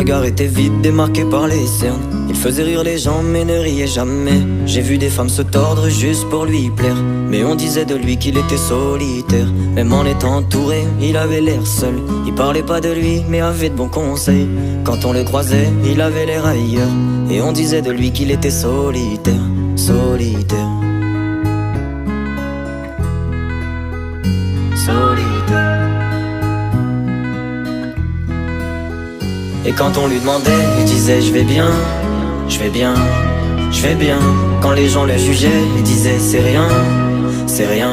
regard était vide, démarqué par les cernes. Il faisait rire les gens mais ne riait jamais. J'ai vu des femmes se tordre juste pour lui plaire, mais on disait de lui qu'il était solitaire. Même en étant entouré, il avait l'air seul. Il parlait pas de lui mais avait de bons conseils. Quand on le croisait, il avait l'air ailleurs, et on disait de lui qu'il était solitaire. Solitaire. Solitaire. Et quand on lui demandait, il disait je vais bien, je vais bien, je vais bien. Quand les gens le jugeaient, il disait c'est rien, c'est rien,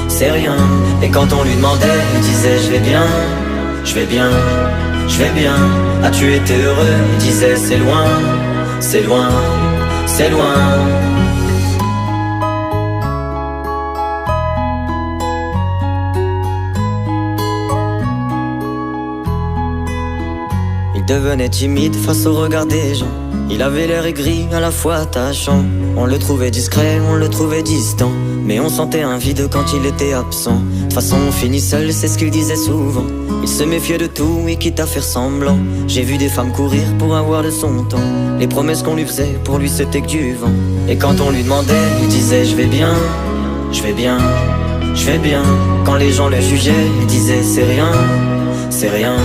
c'est rien. Et quand on lui demandait, il disait je vais bien, je vais bien, je vais bien. As-tu été heureux? Il disait c'est loin, c'est loin, c'est loin. Il devenait timide face au regard des gens. Il avait l'air aigri, à la fois attachant. On le trouvait discret, on le trouvait distant, mais on sentait un vide quand il était absent. De toute façon on finit seul, c'est ce qu'il disait souvent. Il se méfiait de tout et quitte à faire semblant. J'ai vu des femmes courir pour avoir de son temps. Les promesses qu'on lui faisait, pour lui c'était que du vent. Et quand on lui demandait, il disait je vais bien, je vais bien, je vais bien. Quand les gens le jugeaient, il disait c'est rien, c'est rien,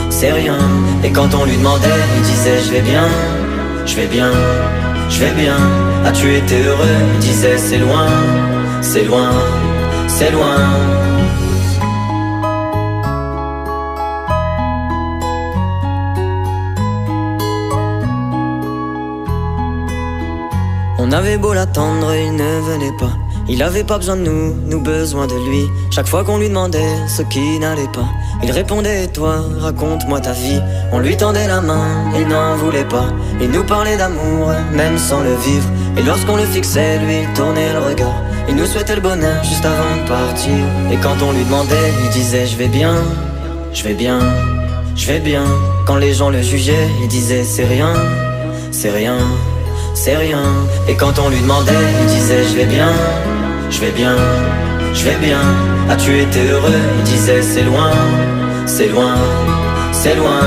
c'est rien. Et quand on lui demandait, il disait je vais bien, je vais bien, je vais bien. As-tu été heureux? Il disait c'est loin, c'est loin, c'est loin. On avait beau l'attendre, il ne venait pas. Il avait pas besoin de nous, nous besoin de lui. Chaque fois qu'on lui demandait ce qui n'allait pas, il répondait toi, raconte-moi ta vie. On lui tendait la main, il n'en voulait pas. Il nous parlait d'amour, même sans le vivre. Et lorsqu'on le fixait, lui tournait le regard. Il nous souhaitait le bonheur juste avant de partir. Et quand on lui demandait, il disait je vais bien, je vais bien, je vais bien. Quand les gens le jugeaient, il disait c'est rien, c'est rien, c'est rien. Et quand on lui demandait, il disait je vais bien, je vais bien, je vais bien. As-tu été heureux? Il disait c'est loin, c'est loin, c'est loin.